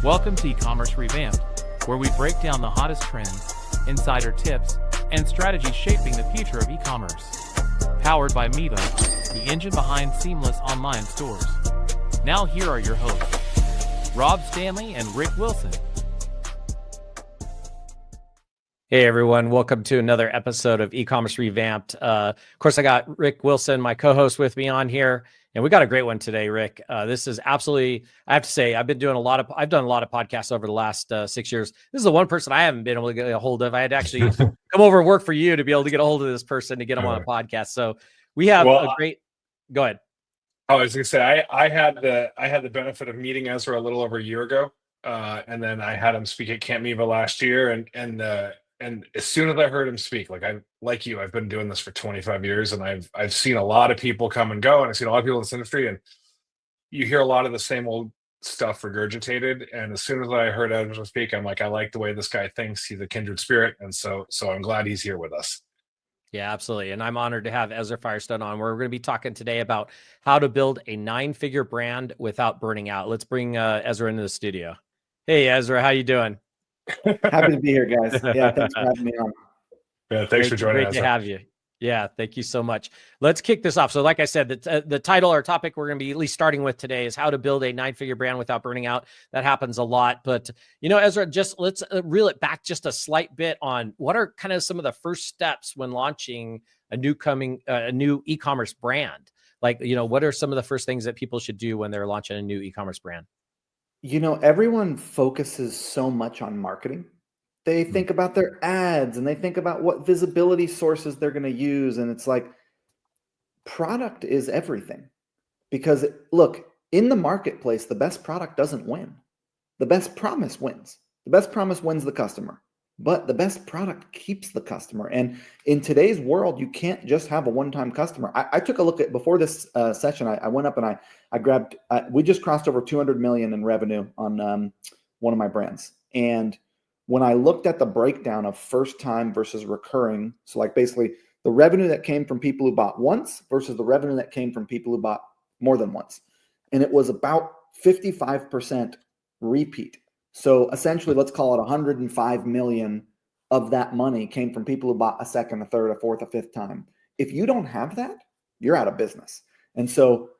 Welcome to Ecommerce Revamped, where we break down the hottest trends, insider tips, and strategies shaping the future of e-commerce. Powered by Miva, the engine behind seamless online stores. Now here are your hosts, Rob Stanley and Rick Wilson. Hey everyone, welcome to another episode of Ecommerce Revamped. Of course, I got Rick Wilson, my co-host, with me on here, and we got a great one today, Rick. This is absolutely, I have to say, I've done a lot of podcasts over the last 6 years. This is the one person I haven't been able to get a hold of. I had to actually come over and work for you to be able to get a hold of this person to get him on a podcast. So we have a great. Go ahead. I was going to say I had the benefit of meeting Ezra a little over a year ago, and then I had him speak at Camp Miva last year, and as soon as I heard him speak, I've been doing this for 25 years, and I've seen a lot of people come and go, and I've seen a lot of people in this industry, and you hear a lot of the same old stuff regurgitated. And as soon as I heard Ezra speak, I'm like, I like the way this guy thinks. He's a kindred spirit, and so I'm glad he's here with us. Yeah, absolutely. And I'm honored to have Ezra Firestone on. We're going to be talking today about how to build a 9-figure brand without burning out. Let's bring Ezra into the studio. Hey, Ezra, how you doing? Happy to be here, guys. Yeah, thanks for having me on. Yeah, thanks for joining us. Great to have you. Yeah, thank you so much. Let's kick this off. So like I said, the title or topic we're going to be at least starting with today is how to build a 9-figure brand without burning out. That happens a lot. But, Ezra, just let's reel it back just a slight bit on what are kind of some of the first steps when launching a new e-commerce brand. What are some of the first things that people should do when they're launching a new e-commerce brand? Everyone focuses so much on marketing. They think about their ads and they think about what visibility sources they're going to use. And it's like, product is everything. Because look, in the marketplace, the best product doesn't win. The best promise wins. The best promise wins the customer. But the best product keeps the customer. And in today's world, you can't just have a one-time customer. I took a look at, before this session, I went up and I grabbed, we just crossed over 200 million in revenue on one of my brands. And when I looked at the breakdown of first time versus recurring, so basically the revenue that came from people who bought once versus the revenue that came from people who bought more than once. And it was about 55% repeat. So essentially, let's call it 105 million of that money came from people who bought a second, a third, a fourth, a fifth time. If you don't have that, you're out of business. And so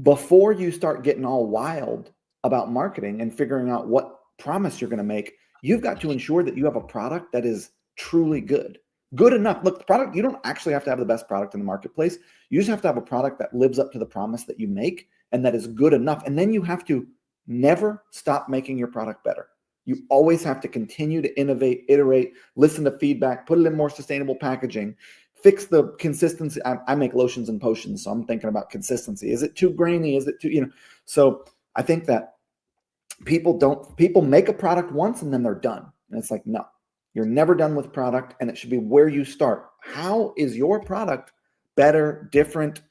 before you start getting all wild about marketing and figuring out what promise you're going to make, you've got to ensure that you have a product that is truly good enough. Look, the product, you don't actually have to have the best product in the marketplace. You just have to have a product that lives up to the promise that you make and that is good enough. And then you have to never stop making your product better. You always have to continue to innovate, iterate, listen to feedback, put it in more sustainable packaging, fix the consistency. I make lotions and potions, so I'm thinking about consistency. Is it too grainy? Is it too, So I think that people make a product once and then they're done. And it's like, no, you're never done with product, and it should be where you start. How is your product better, different,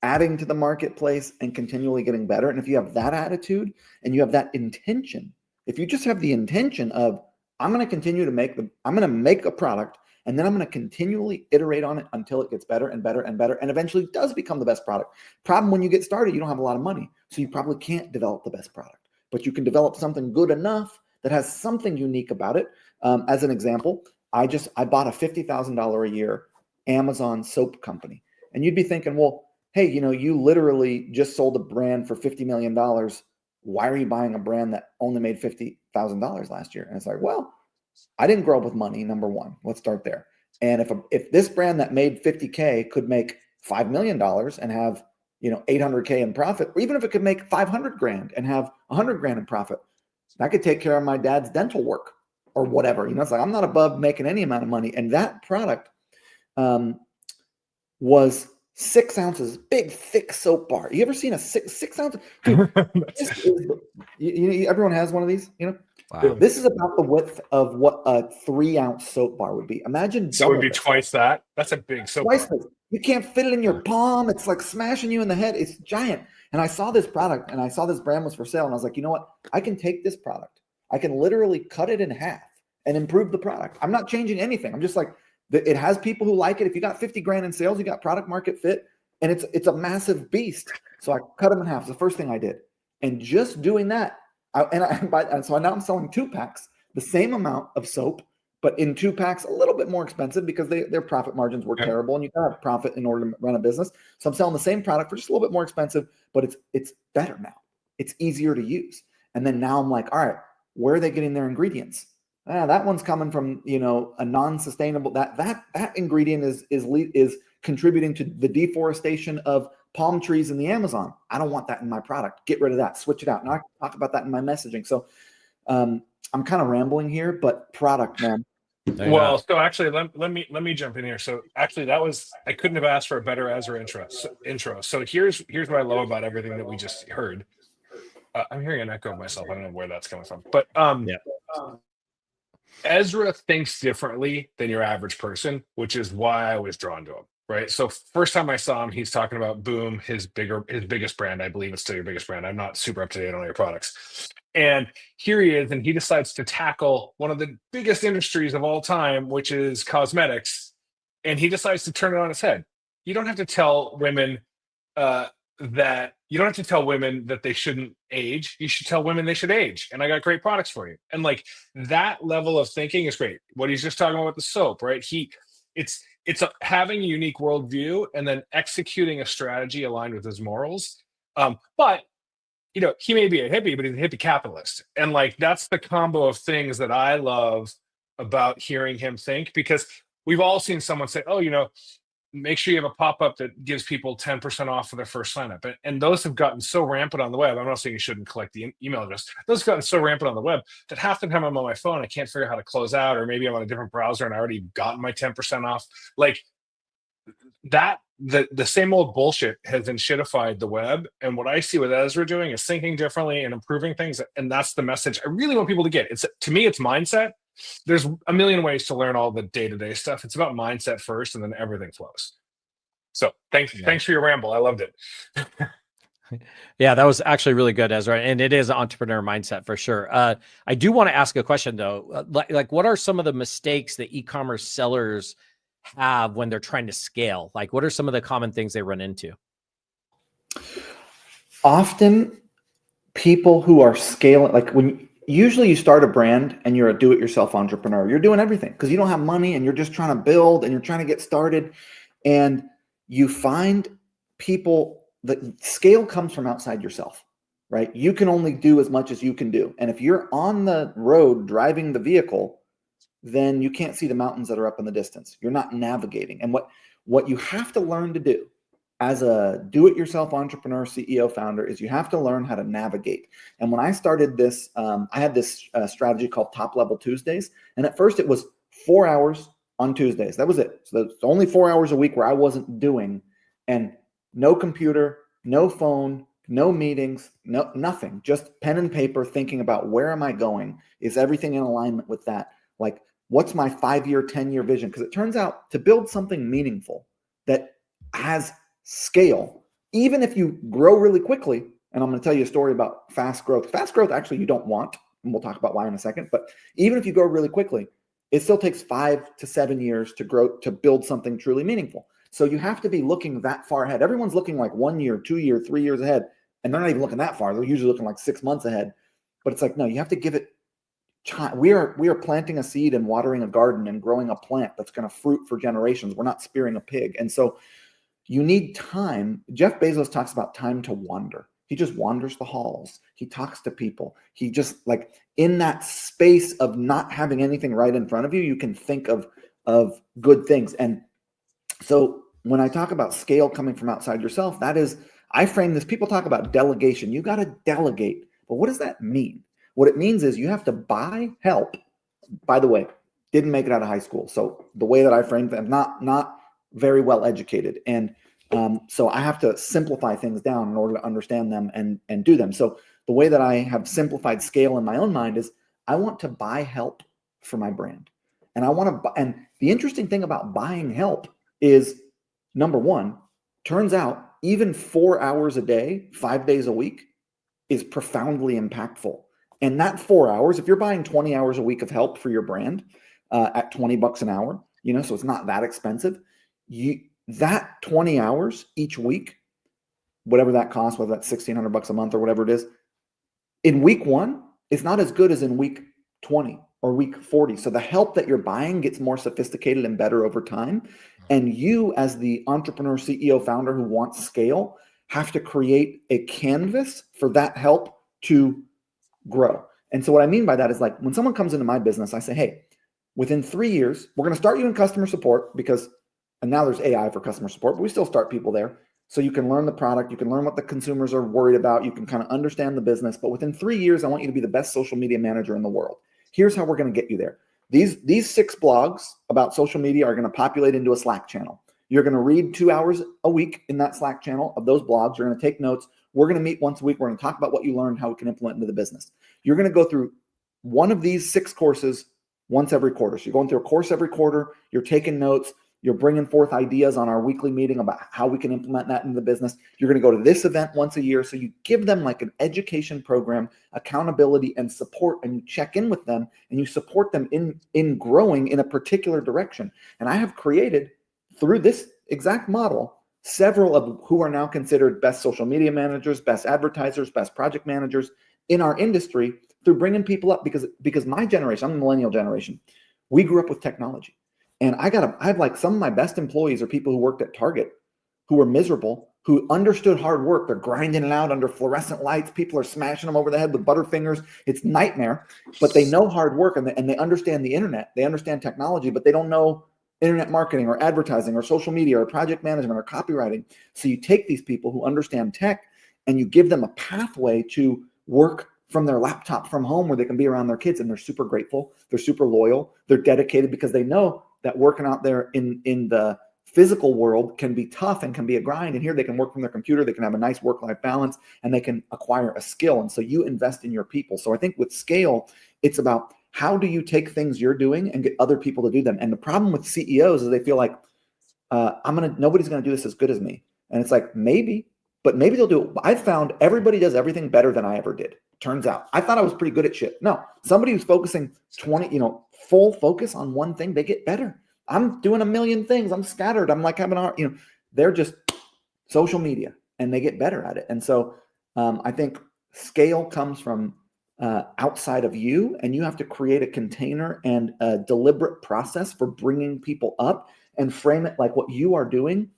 adding to the marketplace and continually getting better? And if you have that attitude and you have that intention, if you just have the intention of, I'm going to make a product and then I'm going to continually iterate on it until it gets better and better and better and eventually does become the best product. Problem when you get started, you don't have a lot of money. So you probably can't develop the best product, but you can develop something good enough that has something unique about it. As an example, I bought a $50,000 a year Amazon soap company. And you'd be thinking, well, hey, you literally just sold a brand for $50 million. Why are you buying a brand that only made $50,000 last year? And it's like, well, I didn't grow up with money, number one. Let's start there. And if this brand that made 50K could make $5 million and have, 800K in profit, or even if it could make 500 grand and have 100 grand in profit, I could take care of my dad's dental work or whatever. It's like, I'm not above making any amount of money. And that product was 6 ounces, big, thick soap bar. You ever seen a six ounce? Dude, everyone has one of these, Wow. This is about the width of what a 3-ounce soap bar would be. Imagine. So it would be twice that. That's a big soap bar. You can't fit it in your palm. It's like smashing you in the head. It's giant. And I saw this product and I saw this brand was for sale. And I was like, you know what? I can take this product. I can literally cut it in half and improve the product. I'm not changing anything. I'm just like, it has people who like it. If you got 50 grand in sales, you got product market fit, and it's a massive beast. So I cut them in half. It's the first thing I did. And just doing that, So now I'm selling 2-packs, the same amount of soap, but in 2-packs, a little bit more expensive because their profit margins were terrible, and you gotta have profit in order to run a business. So I'm selling the same product for just a little bit more expensive, but it's better now. It's easier to use. And then now I'm like, all right, where are they getting their ingredients? That one's coming from, a non-sustainable, that ingredient is contributing to the deforestation of palm trees in the Amazon. I don't want that in my product. Get rid of that, switch it out. And I talk about that in my messaging. So I'm kind of rambling here, but product, man. Well, so actually, let me jump in here. So actually, I couldn't have asked for a better Ezra intro. So here's what I love about everything that we just heard. I'm hearing an echo of myself. I don't know where that's coming from, but Ezra thinks differently than your average person, which is why I was drawn to him. Right. So first time I saw him, he's talking about Boom, his biggest brand. I believe it's still your biggest brand. I'm not super up to date on all your products. And here he is, and he decides to tackle one of the biggest industries of all time, which is cosmetics. And he decides to turn it on its head. You don't have to tell women that they shouldn't age. You should tell women they should age. And I got great products for you. And like that level of thinking is great. What he's just talking about with the soap, right? It's having a unique worldview and then executing a strategy aligned with his morals. But he may be a hippie, but he's a hippie capitalist. And like, that's the combo of things that I love about hearing him think, because we've all seen someone say, oh, make sure you have a pop-up that gives people 10% off for their first sign-up. And those have gotten so rampant on the web. I'm not saying you shouldn't collect the email address. Those have gotten so rampant on the web that half the time I'm on my phone, I can't figure out how to close out, or maybe I'm on a different browser and I already gotten my 10% off. Like that, the same old bullshit has enshittified the web. And what I see with Ezra doing is thinking differently and improving things. And that's the message I really want people to get. To me, it's mindset. There's a million ways to learn all the day-to-day stuff. It's about mindset first, and then everything flows. So thanks for your ramble. I loved it. Yeah, that was actually really good, Ezra. And it is entrepreneur mindset for sure. I do want to ask a question though. Like what are some of the mistakes that e-commerce sellers have when they're trying to scale? Like what are some of the common things they run into? Often people who are scaling, like usually you start a brand and you're a do-it-yourself entrepreneur. You're doing everything because you don't have money and you're just trying to build and you're trying to get started. And you find people that scale comes from outside yourself, right? You can only do as much as you can do. And if you're on the road driving the vehicle, then you can't see the mountains that are up in the distance. You're not navigating. And what you have to learn to do as a do-it-yourself entrepreneur, CEO, founder, is you have to learn how to navigate. And when I started this, I had this strategy called Top Level Tuesdays. And at first it was 4 hours on Tuesdays. That was it. So that's only 4 hours a week where I wasn't doing, and no computer, no phone, no meetings, nothing, just pen and paper, thinking about where am I going? Is everything in alignment with that? Like, what's my 5-year, 10-year vision? Because it turns out to build something meaningful that has scale, even if you grow really quickly, and I'm going to tell you a story about fast growth. Fast growth, actually, you don't want, and we'll talk about why in a second, but even if you grow really quickly, it still takes 5 to 7 years to grow, to build something truly meaningful. So you have to be looking that far ahead. Everyone's looking like 1 year, 2 year, 3 years ahead, and they're not even looking that far. They're usually looking like 6 months ahead. But it's like, no, you have to give it time. We are planting a seed and watering a garden and growing a plant that's going to fruit for generations. We're not spearing a pig. And so you need time. Jeff Bezos talks about time to wander. He just wanders the halls. He talks to people. He just, like, in that space of not having anything right in front of you, you can think of good things. And so when I talk about scale coming from outside yourself, that is, I frame this, people talk about delegation. You got to delegate. But what does that mean? What it means is you have to buy help. By the way, didn't make it out of high school. So the way that I framed them, not very well educated. And so I have to simplify things down in order to understand them and do them. So the way that I have simplified scale in my own mind is I want to buy help for my brand. And I want to, and the interesting thing about buying help is, number one, turns out even 4 hours a day, 5 days a week, is profoundly impactful. And that 4 hours, if you're buying 20 hours a week of help for your brand at $20 an hour, so it's not that expensive. That 20 hours each week, whatever that costs, whether that's $1,600 a month or whatever it is, in week one, it's not as good as in week 20 or week 40. So the help that you're buying gets more sophisticated and better over time. And you, as the entrepreneur, CEO, founder who wants scale, have to create a canvas for that help to grow. And so what I mean by that is, like, when someone comes into my business, I say, hey, within 3 years, we're going to start you in customer support because, and now there's AI for customer support, but we still start people there. So you can learn the product, you can learn what the consumers are worried about, you can kind of understand the business. But within 3 years, I want you to be the best social media manager in the world. Here's how we're going to get you there. These 6 blogs about social media are going to populate into a Slack channel. You're going to read 2 hours a week in that Slack channel of those blogs. You're going to take notes. We're going to meet once a week. We're going to talk about what you learned, how we can implement into the business. You're going to go through one of these 6 courses once every quarter. So you're going through a course every quarter. You're taking notes. You're bringing forth ideas on our weekly meeting about how we can implement that into the business. You're going to go to this event once a year. So you give them like an education program, accountability, and support, and you check in with them and you support them in growing in a particular direction. And I have created, through this exact model, several of who are now considered best social media managers, best advertisers, best project managers in our industry through bringing people up because my generation, I'm the millennial generation, we grew up with technology. And I have like some of my best employees are people who worked at Target, who were miserable, who understood hard work. They're grinding it out under fluorescent lights. People are smashing them over the head with Butterfingers. It's nightmare, but they know hard work and they understand the internet. They understand technology, but they don't know internet marketing or advertising or social media or project management or copywriting. So you take these people who understand tech and you give them a pathway to work from their laptop from home where they can be around their kids, and they're super grateful. They're super loyal. They're dedicated because they know that working out there in the physical world can be tough and can be a grind. And here they can work from their computer. They can have a nice work-life balance and they can acquire a skill. And so you invest in your people. So I think with scale, it's about how do you take things you're doing and get other people to do them? And the problem with CEOs is they feel like nobody's going to do this as good as me. And it's like, maybe, but maybe they'll do it. I've found everybody does everything better than I ever did. Turns out I thought I was pretty good at shit. No, somebody who's focusing full focus on one thing, they get better. I'm doing a million things. I'm scattered. I'm like having they're just social media and they get better at it. And so I think scale comes from outside of you, and you have to create a container and a deliberate process for bringing people up and frame it like what you are doing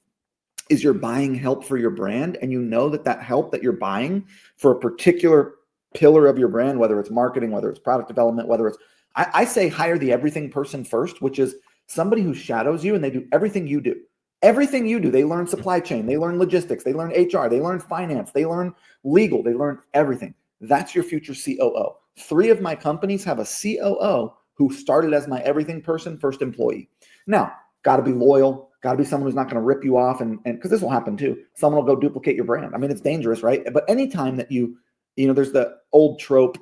is you're buying help for your brand. And you know that help that you're buying for a particular pillar of your brand, whether it's marketing, whether it's product development, whether it's, I say hire the everything person first, which is somebody who shadows you and they do everything you do. Everything you do. They learn supply chain, they learn logistics, they learn HR, they learn finance, they learn legal, they learn everything. That's your future COO. 3 of my companies have a COO who started as my everything person, first employee. Now, got to be loyal, got to be someone who's not going to rip you off. And because this will happen too. Someone will go duplicate your brand. I mean, it's dangerous, right? But anytime that there's the old trope,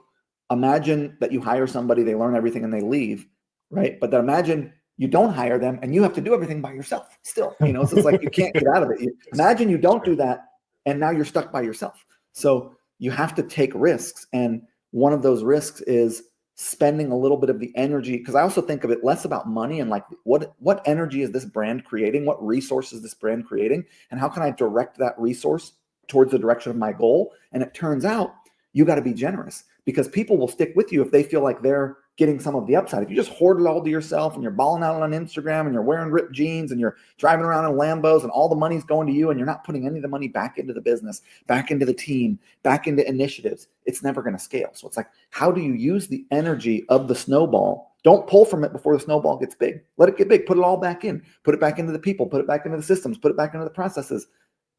imagine that you hire somebody, they learn everything and they leave, right? But then imagine you don't hire them and you have to do everything by yourself still, so it's like you can't get out of it. Imagine you don't do that and now you're stuck by yourself. So you have to take risks. And one of those risks is spending a little bit of the energy, because I also think of it less about money and like what energy is this brand creating? What resource is this brand creating? And how can I direct that resource towards the direction of my goal? And it turns out you got to be generous, because people will stick with you if they feel like they're getting some of the upside. If you just hoard it all to yourself and you're balling out on Instagram and you're wearing ripped jeans and you're driving around in Lambos and all the money's going to you and you're not putting any of the money back into the business, back into the team, back into initiatives, it's never going to scale. So it's like, how do you use the energy of the snowball? Don't pull from it before the snowball gets big. Let it get big. Put it all back in. Put it back into the people. Put it back into the systems. Put it back into the processes.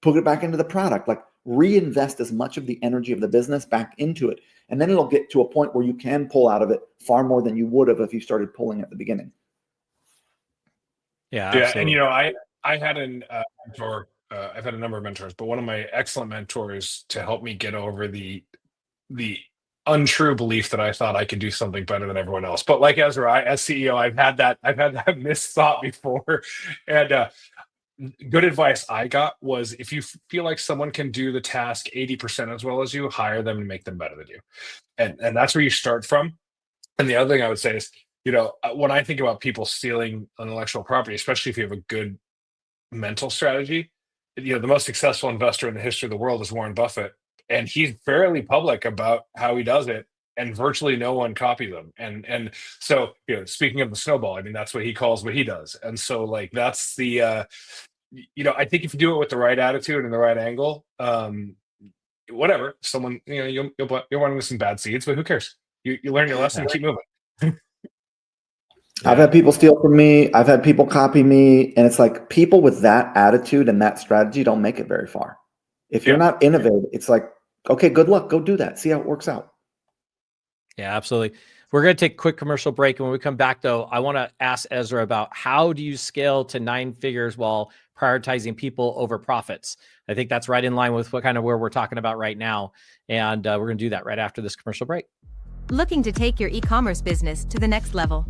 Put it back into the product. Like, reinvest as much of the energy of the business back into it. And then it'll get to a point where you can pull out of it far more than you would have if you started pulling at the beginning. Yeah, absolutely. And I had a mentor. I've had a number of mentors, but one of my excellent mentors to help me get over the untrue belief that I thought I could do something better than everyone else. But like Ezra, as CEO, I've had that misthought before. And good advice I got was, if you feel like someone can do the task 80% as well as you, hire them and make them better than you. And that's where you start from. And the other thing I would say is, when I think about people stealing intellectual property, especially if you have a good mental strategy, the most successful investor in the history of the world is Warren Buffett. And he's fairly public about how he does it. and virtually no one copied them. And so, speaking of the snowball, I mean, that's what he calls what he does. And so, like, that's the I think if you do it with the right attitude and the right angle, whatever, someone, you'll run into some bad seeds, but who cares? You learn your lesson and keep moving. I've had people steal from me. I've had people copy me. And it's like, people with that attitude and that strategy don't make it very far. If you're not innovative, it's like, okay, good luck. Go do that. See how it works out. Yeah, absolutely. We're going to take a quick commercial break. And when we come back, though, I want to ask Ezra about how do you scale to 9 figures while prioritizing people over profits? I think that's right in line with what kind of where we're talking about right now. And we're going to do that right after this commercial break. Looking to take your e-commerce business to the next level?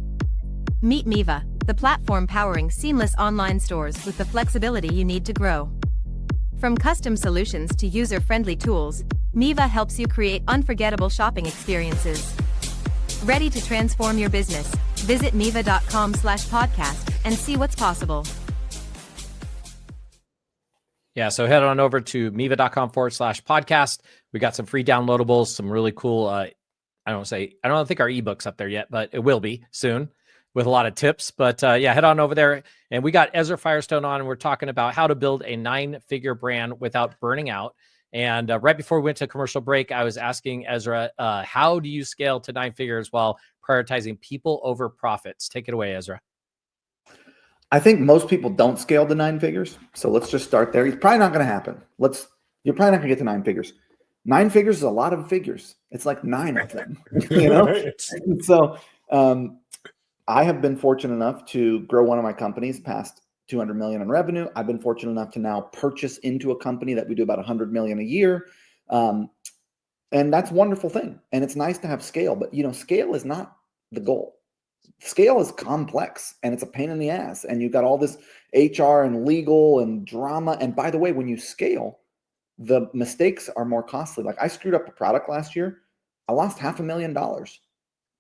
Meet Miva, the platform powering seamless online stores with the flexibility you need to grow. From custom solutions to user-friendly tools, Miva helps you create unforgettable shopping experiences. Ready to transform your business? Visit miva.com/podcast and see what's possible. Yeah, so head on over to miva.com/podcast. We got some free downloadables, some really cool, I don't think our ebook's up there yet, but it will be soon with a lot of tips. But head on over there. And we got Ezra Firestone on, and we're talking about how to build a 9-figure brand without burning out. And right before we went to commercial break, I was asking Ezra, how do you scale to 9 figures while prioritizing people over profits? Take it away, Ezra. I think most people don't scale to 9 figures. So let's just start there. It's probably not going to happen. You're probably not going to get to 9 figures. 9 figures is a lot of figures. It's like 9 of them, So I have been fortunate enough to grow one of my companies past 200 million in revenue. I've been fortunate enough to now purchase into a company that we do about 100 million a year. And that's a wonderful thing. And it's nice to have scale, but scale is not the goal. Scale is complex and it's a pain in the ass. And you've got all this HR and legal and drama. And by the way, when you scale, the mistakes are more costly. Like, I screwed up a product last year. I lost $500,000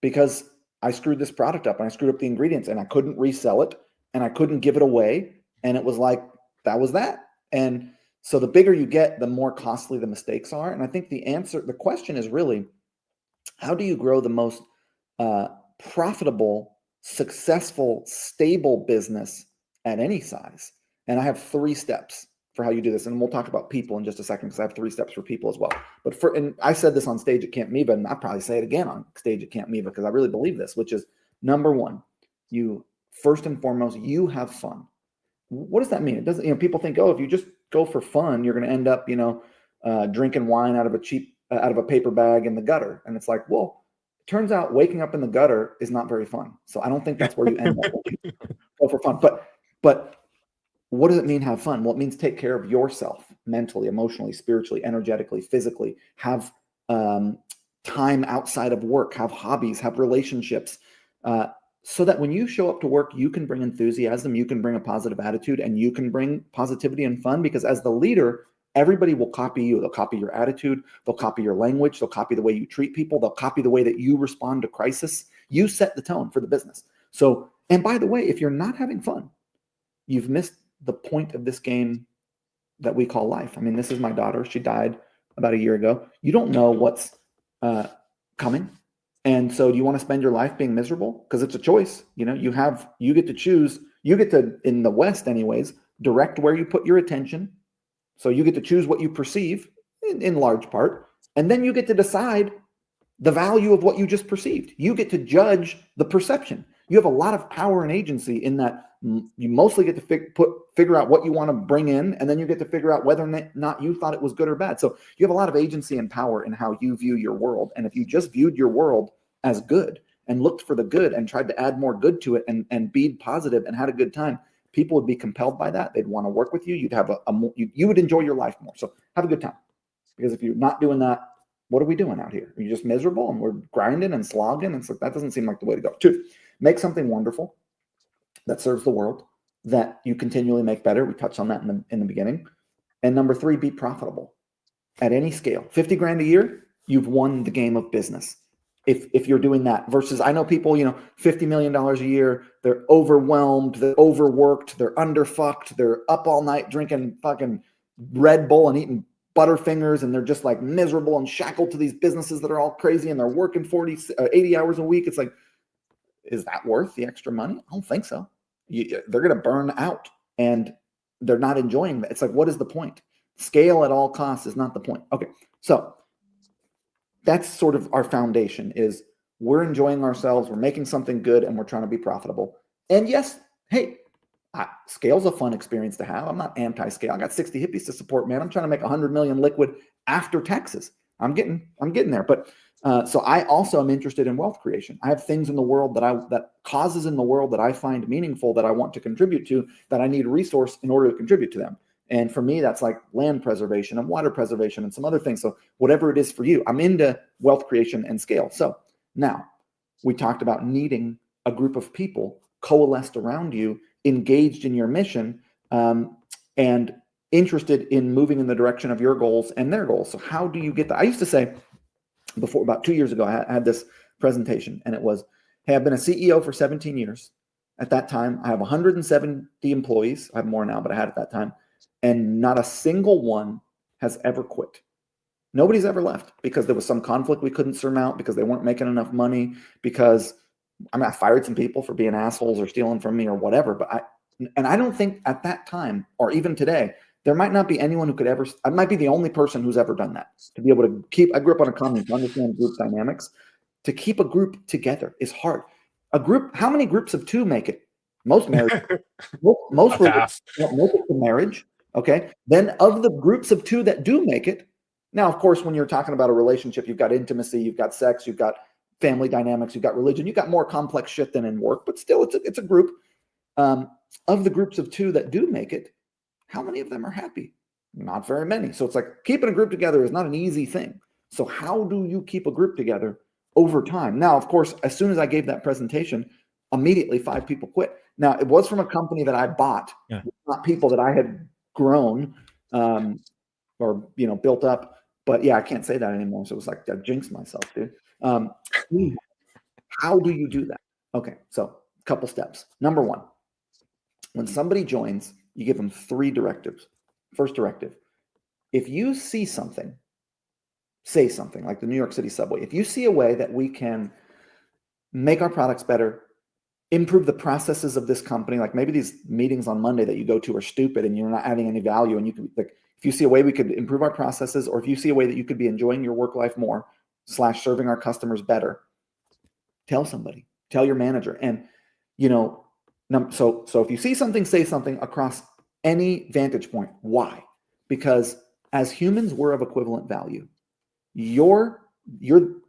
because I screwed this product up and I screwed up the ingredients and I couldn't resell it and I couldn't give it away. And it was like, that was that. And so the bigger you get, the more costly the mistakes are. And I think the question is really, how do you grow the most profitable, successful, stable business at any size? And I have 3 steps for how you do this. And we'll talk about people in just a second, because I have 3 steps for people as well. And I said this on stage at Camp Miva, and I'll probably say it again on stage at Camp Miva, because I really believe this, which is, number 1, you first and foremost, you have fun. What does that mean? It doesn't, people think, if you just go for fun, you're going to end up, drinking wine out of a paper bag in the gutter. And it's like, well, it turns out waking up in the gutter is not very fun. So I don't think that's where you end up. Go for fun. But what does it mean have fun? Well, it means take care of yourself mentally, emotionally, spiritually, energetically, physically, have time outside of work, have hobbies, have relationships, so that when you show up to work, you can bring enthusiasm, you can bring a positive attitude, and you can bring positivity and fun, because as the leader, everybody will copy you. They'll copy your attitude. They'll copy your language. They'll copy the way you treat people. They'll copy the way that you respond to crisis. You set the tone for the business. So, and by the way, if you're not having fun, you've missed the point of this game that we call life. I mean, this is my daughter. She died about a year ago. You don't know what's coming. And so do you want to spend your life being miserable? Because it's a choice. You get to choose. You get to, in the West anyways, direct where you put your attention. So you get to choose what you perceive in large part. And then you get to decide the value of what you just perceived. You get to judge the perception. You have a lot of power and agency in that. You mostly get to figure out what you want to bring in, and then you get to figure out whether or not you thought it was good or bad. So you have a lot of agency and power in how you view your world. And if you just viewed your world as good and looked for the good and tried to add more good to it and be positive and had a good time, people would be compelled by that. They'd want to work with you. You'd have you would enjoy your life more. So have a good time. Because if you're not doing that, what are we doing out here? Are you just miserable and we're grinding and slogging? And so that doesn't seem like the way to go. 2, make something wonderful that serves the world, that you continually make better. We touched on that in the beginning. And number 3, be profitable at any scale. 50 grand a year, you've won the game of business. If you're doing that versus, I know people, $50 million a year, they're overwhelmed, they're overworked, they're underfucked, they're up all night drinking fucking Red Bull and eating butterfingers and they're just like miserable and shackled to these businesses that are all crazy and they're working 80 hours a week. It's like, is that worth the extra money? I don't think so. They're going to burn out and they're not enjoying that. It's like, what is the point? Scale at all costs is not the point. Okay. So that's sort of our foundation is we're enjoying ourselves. We're making something good and we're trying to be profitable. And yes, hey, scale's a fun experience to have. I'm not anti-scale. I got 60 hippies to support, man. I'm trying to make 100 million liquid after taxes. I'm getting there. But so I also am interested in wealth creation. I have things in the world that causes in the world that I find meaningful that I want to contribute to, that I need a resource in order to contribute to them. And for me, that's like land preservation and water preservation and some other things. So whatever it is for you, I'm into wealth creation and scale. So now we talked about needing a group of people coalesced around you, engaged in your mission, and interested in moving in the direction of your goals and their goals. So how do you get that? I used to say before, about 2 years ago, I had this presentation and it was, hey, I've been a CEO for 17 years. At that time, I have 170 employees. I have more now, but I had at that time. And not a single one has ever quit. Nobody's ever left because there was some conflict we couldn't surmount, because they weren't making enough money, because I fired some people for being assholes or stealing from me or whatever. But I don't think at that time, or even today, there might not be anyone who could ever, I might be the only person who's ever done that. To be able to I grew up on a commune to understand group dynamics. To keep a group together is hard. A group, how many groups of two make it? Most marriage, most make it to marriage. Okay. Then of the groups of two that do make it, now, of course, when you're talking about a relationship, you've got intimacy, you've got sex, you've got family dynamics, you've got religion, you've got more complex shit than in work, but still it's a group. Of the groups of two that do make it, how many of them are happy? Not very many. So it's like keeping a group together is not an easy thing. So how do you keep a group together over time? Now, of course, as soon as I gave that presentation, immediately 5 people quit. Now, it was from a company that I bought, not people that I had grown or built up. But yeah, I can't say that anymore. So it was like I jinxed myself, dude. How do you do that? Okay, so a couple steps. Number 1, when somebody joins, you give them 3 directives. First directive, if you see something, say something, like the New York City subway. If you see a way that we can make our products better, improve the processes of this company, like maybe these meetings on Monday that you go to are stupid and you're not adding any value, and you can, like, if you see a way we could improve our processes, or if you see a way that you could be enjoying your work life more / serving our customers better, tell somebody, tell your manager. And, so if you see something, say something across any vantage point. Why? Because as humans, we're of equivalent value. You're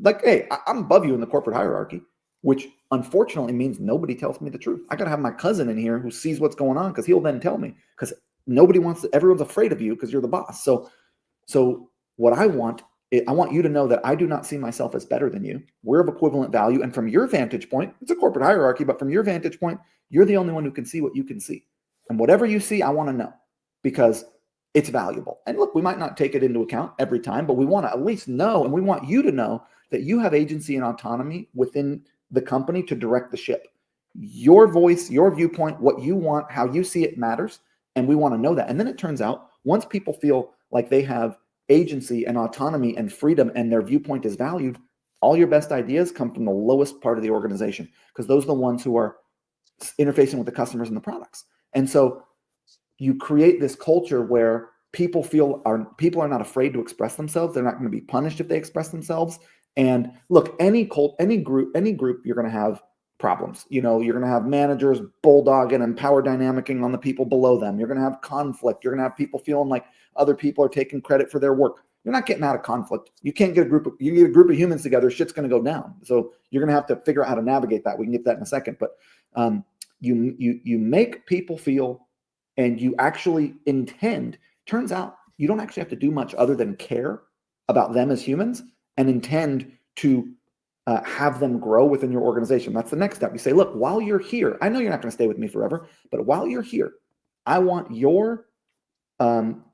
like, hey, I'm above you in the corporate hierarchy, which unfortunately means nobody tells me the truth. I got to have my cousin in here who sees what's going on, because he'll then tell me, because nobody wants to, everyone's afraid of you because you're the boss. So what I want you to know that I do not see myself as better than you. We're of equivalent value. And from your vantage point, it's a corporate hierarchy, but from your vantage point, you're the only one who can see what you can see. And whatever you see, I want to know, because it's valuable. And look, we might not take it into account every time, but we want to at least know, and we want you to know that you have agency and autonomy within the company to direct the ship. Your voice, your viewpoint, what you want, how you see it matters. And we want to know that. And then it turns out, once people feel like they have agency and autonomy and freedom and their viewpoint is valued, all your best ideas come from the lowest part of the organization, because those are the ones who are interfacing with the customers and the products. And so you create this culture where people are not afraid to express themselves. They're not going to be punished if they express themselves. And look, any group, you're going to have problems. You're going to have managers bulldogging and power dynamicing on the people below them. You're going to have conflict. You're going to have people feeling like other people are taking credit for their work. You're not getting out of conflict. You can't get a group of humans together, shit's going to go down. So you're going to have to figure out how to navigate that. We can get that in a second. But you make people feel, and you actually intend. Turns out you don't actually have to do much other than care about them as humans and intend to have them grow within your organization. That's the next step. You say, look, while you're here, I know you're not going to stay with me forever, but while you're here, I want your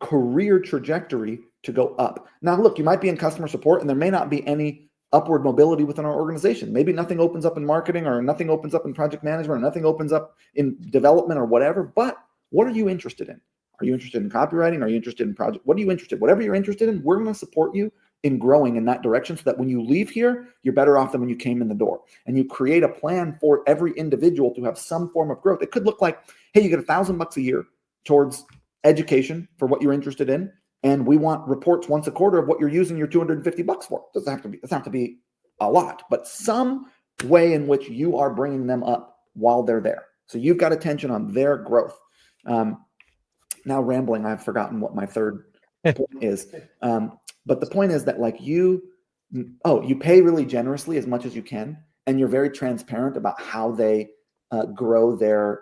career trajectory to go up. Now, look, you might be in customer support and there may not be any upward mobility within our organization. Maybe nothing opens up in marketing, or nothing opens up in project management, or nothing opens up in development or whatever. But what are you interested in? Are you interested in copywriting? Are you interested in project? What are you interested in? Whatever you're interested in, we're going to support you in growing in that direction so that when you leave here, you're better off than when you came in the door. And you create a plan for every individual to have some form of growth. It could look like, hey, you get $1,000 a year towards education for what you're interested in. And we want reports once a quarter of what you're using your $250 for. It doesn't have to be a lot, but some way in which you are bringing them up while they're there. So you've got attention on their growth. Now rambling, I've forgotten what my third point is. But the point is that like you pay really generously as much as you can, and you're very transparent about how they grow their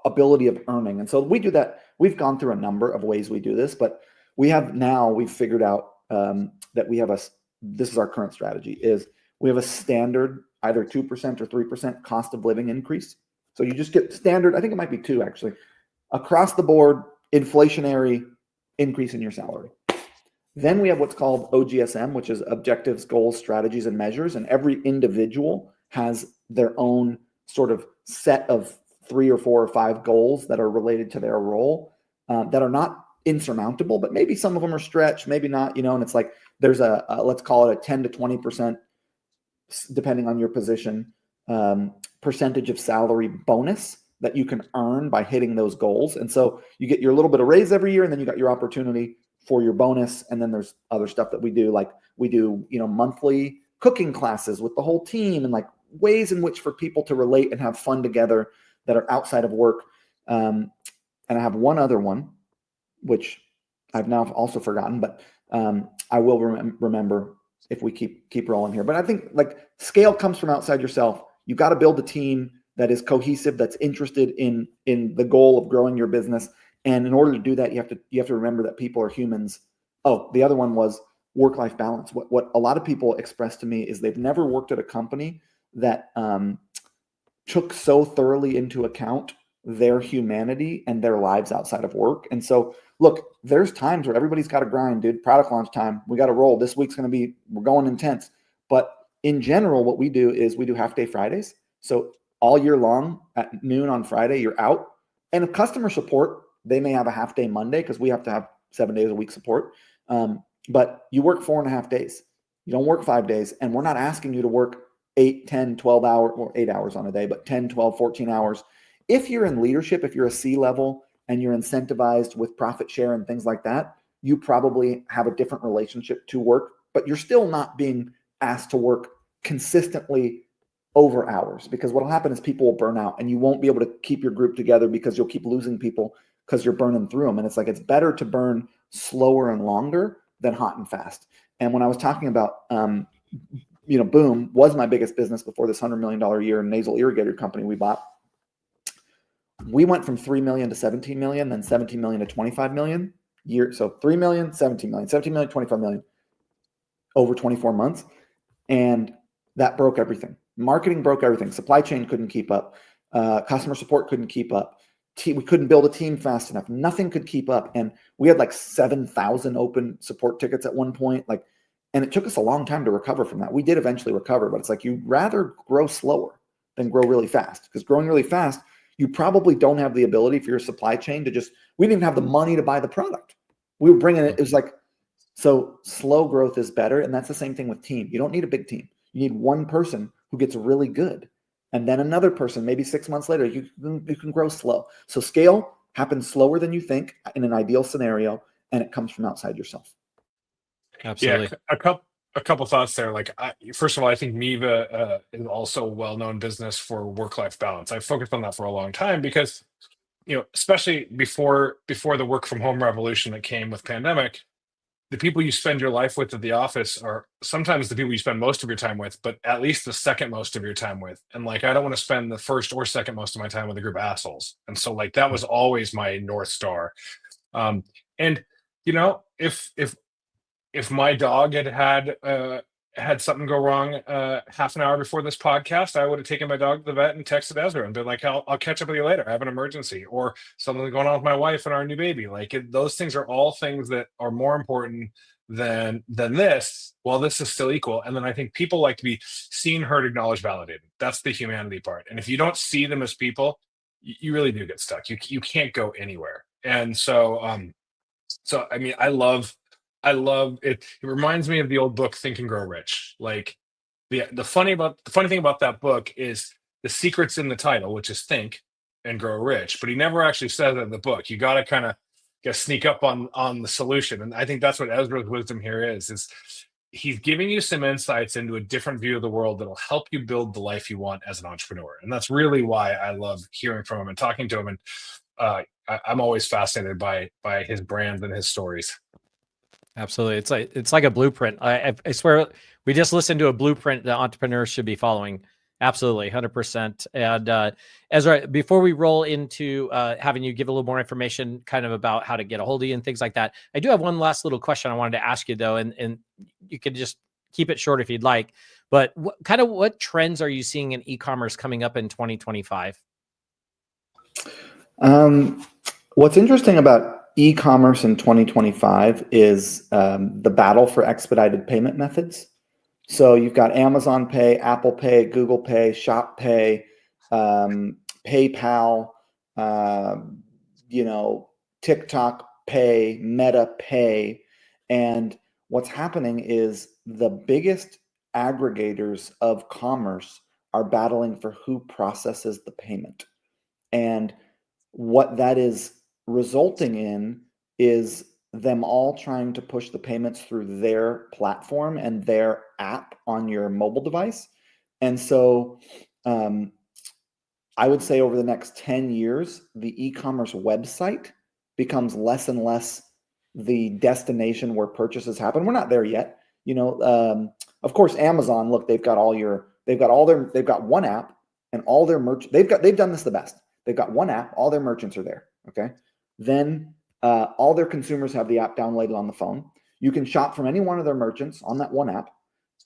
ability of earning. And so we do that. We've gone through a number of ways we do this, but we've figured out that this is our current strategy, is we have a standard either 2% or 3% cost of living increase. So you just get standard, I think it might be 2 actually, across the board inflationary increase in your salary. Then we have what's called OGSM, which is objectives, goals, strategies, and measures. And every individual has their own sort of set of 3 or 4 or 5 goals that are related to their role, that are not insurmountable, but maybe some of them are stretched, maybe not, and it's like there's a let's call it a 10 to 20%, depending on your position, percentage of salary bonus that you can earn by hitting those goals. And so you get your little bit of raise every year, and then you got your opportunity for your bonus. And then there's other stuff that we do, like we do, monthly cooking classes with the whole team, and like ways in which for people to relate and have fun together that are outside of work. And I have one other one, which I've now also forgotten, but I will remember if we keep rolling here. But I think like scale comes from outside yourself. You got to build a team that is cohesive, that's interested in the goal of growing your business. And in order to do that, you have to remember that people are humans. Oh, the other one was work-life balance. What a lot of people express to me is they've never worked at a company that took so thoroughly into account their humanity and their lives outside of work. And so, look, there's times where everybody's got to grind, dude. Product launch time, we got to roll. This week's going to be, we're going intense. But in general, what we do is we do half-day Fridays. So all year long at noon on Friday, you're out. And if customer support, they may have a half-day Monday because we have to have 7 days a week support. But you work 4.5 days. You don't work 5 days. And we're not asking you to work 8, 10, 12 hours, or 8 hours on a day, but 10, 12, 14 hours. If you're in leadership, if you're a C-level and you're incentivized with profit share and things like that, you probably have a different relationship to work, but you're still not being asked to work consistently over hours, because what will happen is people will burn out and you won't be able to keep your group together because you'll keep losing people because you're burning through them. And it's like, it's better to burn slower and longer than hot and fast. And when I was talking about, Boom was my biggest business before this $100 million a year nasal irrigator company we bought. We went from 3 million to 17 million, then 17 million to 25 million year. So 3 million, 17 million, 17 million, 25 million over 24 months. And that broke everything. Marketing broke everything. Supply chain couldn't keep up. Customer support couldn't keep up. We couldn't build a team fast enough. Nothing could keep up. And we had like 7,000 open support tickets at one point. And it took us a long time to recover from that. We did eventually recover, but it's like, you'd rather grow slower than grow really fast, because growing really fast, you probably don't have the ability for your supply chain to we didn't even have the money to buy the product. We were bringing it was like, so slow growth is better. And that's the same thing with team. You don't need a big team. You need one person who gets really good. And then another person, maybe 6 months later, you can grow slow. So scale happens slower than you think in an ideal scenario, and it comes from outside yourself. Absolutely. Yeah, a couple thoughts there. Like, first of all, I think Miva is also a well-known business for work-life balance. I've focused on that for a long time because, especially before the work from home revolution that came with pandemic, the people you spend your life with at the office are sometimes the people you spend most of your time with, but at least the second most of your time with. And like, I don't want to spend the first or second most of my time with a group of assholes. And so like, that was always my North Star. And if my dog had something go wrong half an hour before this podcast, I would have taken my dog to the vet and texted Ezra and been like, I'll catch up with you later. I have an emergency, or something going on with my wife and our new baby. Like, those things are all things that are more important than this. Well, this is still equal. And then I think people like to be seen, heard, acknowledged, validated. That's the humanity part. And if you don't see them as people, you really do get stuck. You can't go anywhere. And so I mean, I love it. It reminds me of the old book Think and Grow Rich. Like the funny thing about that book is the secret's in the title, which is Think and Grow Rich, but he never actually says it in the book. You got to kind of sneak up on the solution. And I think that's what Ezra's wisdom here is he's giving you some insights into a different view of the world that'll help you build the life you want as an entrepreneur. And that's really why I love hearing from him and talking to him. And I'm always fascinated by his brand and his stories. Absolutely. It's like a blueprint. I swear we just listened to a blueprint that entrepreneurs should be following. Absolutely. 100%. And Ezra, before we roll into having you give a little more information kind of about how to get a hold of you and things like that, I do have one last little question I wanted to ask you though, and you can just keep it short if you'd like, but what trends are you seeing in e-commerce coming up in 2025? What's interesting about e-commerce in 2025 is the battle for expedited payment methods. So you've got Amazon Pay, Apple Pay, Google Pay, Shop Pay, PayPal, TikTok Pay, Meta Pay. And what's happening is the biggest aggregators of commerce are battling for who processes the payment. And what that is resulting in is them all trying to push the payments through their platform and their app on your mobile device. And so I would say over the next 10 years, the e-commerce website becomes less and less the destination where purchases happen. We're not there yet. Of course, Amazon, look, they've got one app and all their they've done this the best. They've got one app, all their merchants are there. Okay. Then all their consumers have the app downloaded on the phone. You can shop from any one of their merchants on that one app,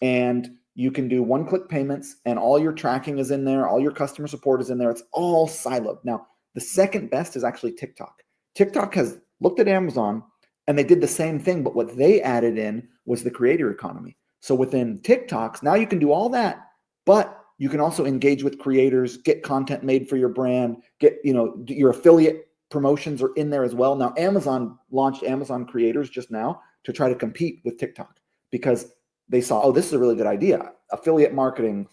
and you can do one-click payments, and all your tracking is in there. All your customer support is in there. It's all siloed. Now, the second best is actually TikTok. TikTok has looked at Amazon, and they did the same thing, but what they added in was the creator economy. So within TikToks, now you can do all that, but you can also engage with creators, get content made for your brand, get your affiliate promotions are in there as well. Now, Amazon launched Amazon Creators just now to try to compete with TikTok because they saw, oh, this is a really good idea. Affiliate marketing,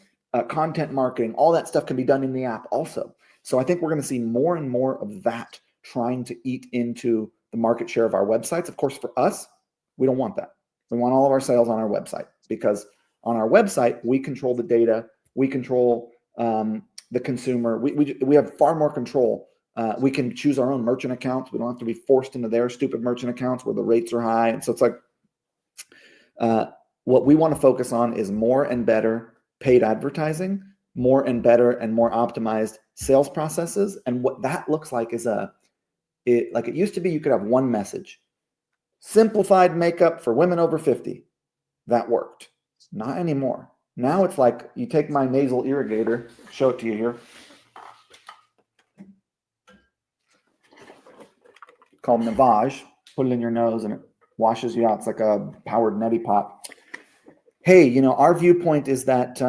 content marketing, all that stuff can be done in the app also. So I think we're going to see more and more of that trying to eat into the market share of our websites. Of course, for us, we don't want that. We want all of our sales on our website because on our website, we control the data. We control the consumer. We have far more control. We can choose our own merchant accounts. We don't have to be forced into their stupid merchant accounts where the rates are high. And so it's like what we want to focus on is more and better paid advertising, more and better and more optimized sales processes. And what that looks like is like it used to be, you could have one message: simplified makeup for women over 50. That worked. Not anymore. Now it's like you take my nasal irrigator, show it to you here. Called Navage. Put it in your nose and it washes you out. It's like a powered neti pot. Hey, our viewpoint is that,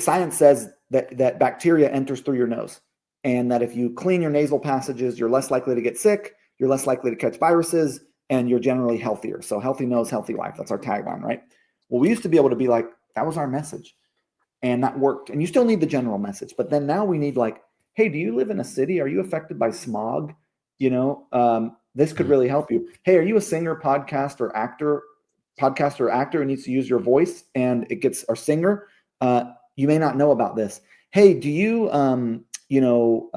science says that bacteria enters through your nose, and that if you clean your nasal passages, you're less likely to get sick, you're less likely to catch viruses, and you're generally healthier. So healthy nose, healthy life. That's our tagline, right? Well, we used to be able to be like, that was our message, and that worked. And you still need the general message, but then now we need like, hey, do you live in a city? Are you affected by smog? This could really help you. Hey, are you a singer, podcaster, or actor who needs to use your voice and it gets, or singer? You may not know about this. Hey, do you, do you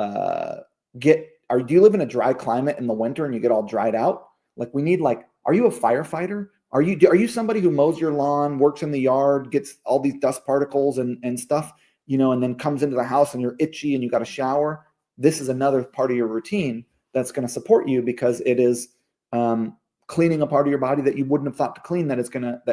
live in a dry climate in the winter and you get all dried out? Like we need are you a firefighter? Are you somebody who mows your lawn, works in the yard, gets all these dust particles and stuff, and then comes into the house and you're itchy and you got to shower? This is another part of your routine that's going to support you because it is cleaning a part of your body that you wouldn't have thought to clean that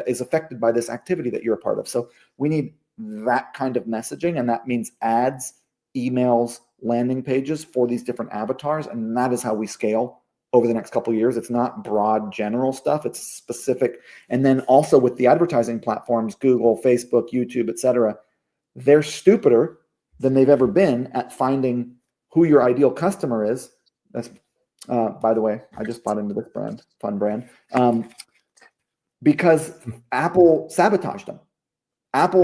is affected by this activity that you're a part of. So we need that kind of messaging, and that means ads, emails, landing pages for these different avatars, and that is how we scale over the next couple of years. It's not broad general stuff, it's specific. And then also with the advertising platforms, Google, Facebook, YouTube, etc., they're stupider than they've ever been at finding who your ideal customer is. That's, by the way, I just bought into this brand, fun brand, because Apple sabotaged them. Apple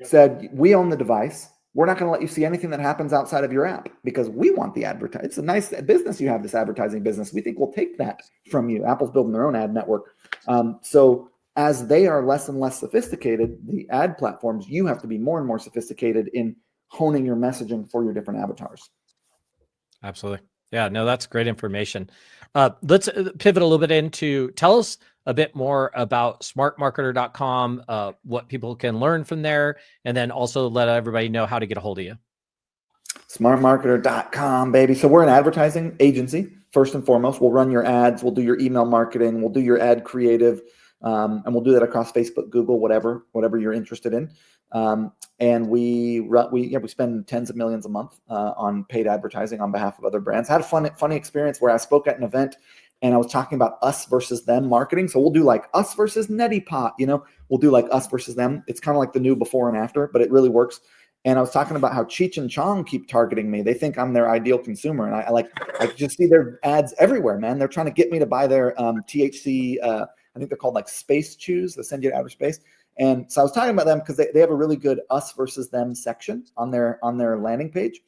said, we own the device. We're not going to let you see anything that happens outside of your app because we want the advertising. It's a nice business you have, this advertising business. We think we'll take that from you. Apple's building their own ad network. So as they are less and less sophisticated, the ad platforms, you have to be more and more sophisticated in honing your messaging for your different avatars. Absolutely. Yeah, no, that's great information. Let's pivot a little bit into, tell us a bit more about smartmarketer.com, what people can learn from there, and then also let everybody know how to get a hold of you. Smartmarketer.com, baby. So we're an advertising agency, first and foremost. We'll run your ads. We'll do your email marketing. We'll do your ad creative. And we'll do that across Facebook, Google, whatever you're interested in. And we spend tens of millions a month on paid advertising on behalf of other brands. I had a funny experience where I spoke at an event and I was talking about us versus them marketing. So we'll do like us versus Neti Pot, we'll do like us versus them. It's kind of like the new before and after, but it really works. And I was talking about how Cheech and Chong keep targeting me. They think I'm their ideal consumer. And I just see their ads everywhere, man. They're trying to get me to buy their THC, I think they're called like space chews that send you to outer space. And so I was talking about them because they have a really good us versus them section on their landing page.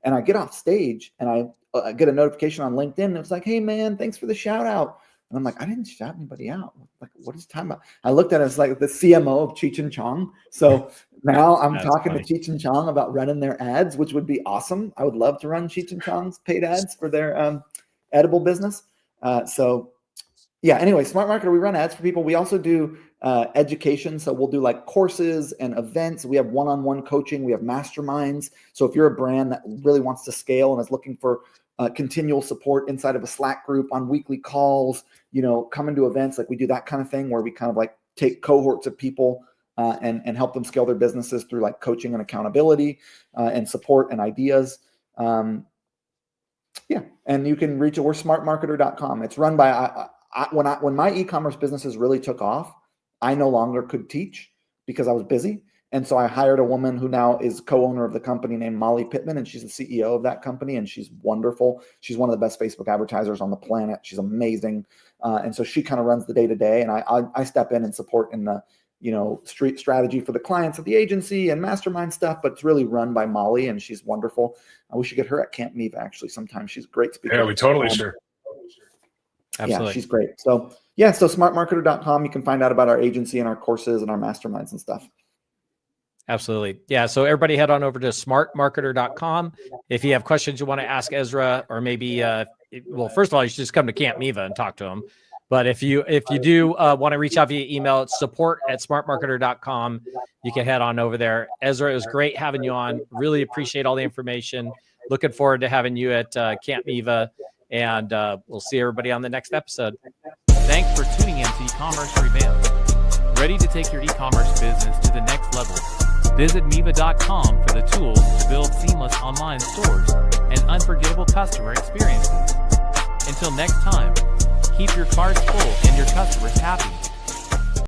And I get off stage and I get a notification on LinkedIn. And it's like, hey man, thanks for the shout out. And I'm like, I didn't shout anybody out. Like, what is he talking about? I looked at it, it's like the CMO of Cheech and Chong. So now I'm talking to Cheech and Chong about running their ads, which would be awesome. I would love to run Cheech and Chong's paid ads for their edible business. Yeah, anyway, Smart Marketer, we run ads for people. We also do education. So we'll do like courses and events. We have one-on-one coaching. We have masterminds. So if you're a brand that really wants to scale and is looking for continual support inside of a Slack group on weekly calls, come into events, like we do that kind of thing where we kind of like take cohorts of people and help them scale their businesses through like coaching and accountability and support and ideas. Yeah, and you can reach it. We're smartmarketer.com. It's run by when my e-commerce businesses really took off, I no longer could teach because I was busy. And so I hired a woman who now is co-owner of the company named Molly Pittman, and she's the CEO of that company. And she's wonderful. She's one of the best Facebook advertisers on the planet. She's amazing. And so she kind of runs the day-to-day, and I step in and support in the, street strategy for the clients of the agency and mastermind stuff, but it's really run by Molly, and she's wonderful. We should get her at Camp Miva actually sometime. She's a great speaker. Yeah, we totally should. Absolutely. Yeah, she's great. So smartmarketer.com, you can find out about our agency and our courses and our masterminds and stuff. Absolutely. Yeah. So everybody head on over to smartmarketer.com. If you have questions you want to ask Ezra, or maybe, first of all, you should just come to Camp Miva and talk to him. But if you do want to reach out via email, it's support@smartmarketer.com. You can head on over there. Ezra, it was great having you on. Really appreciate all the information. Looking forward to having you at Camp Miva. And we'll see everybody on the next episode. Thanks for tuning in to Ecommerce Revamped. Ready to take your e-commerce business to the next level? Visit Miva.com for the tools to build seamless online stores and unforgettable customer experiences. Until next time, keep your carts full and your customers happy.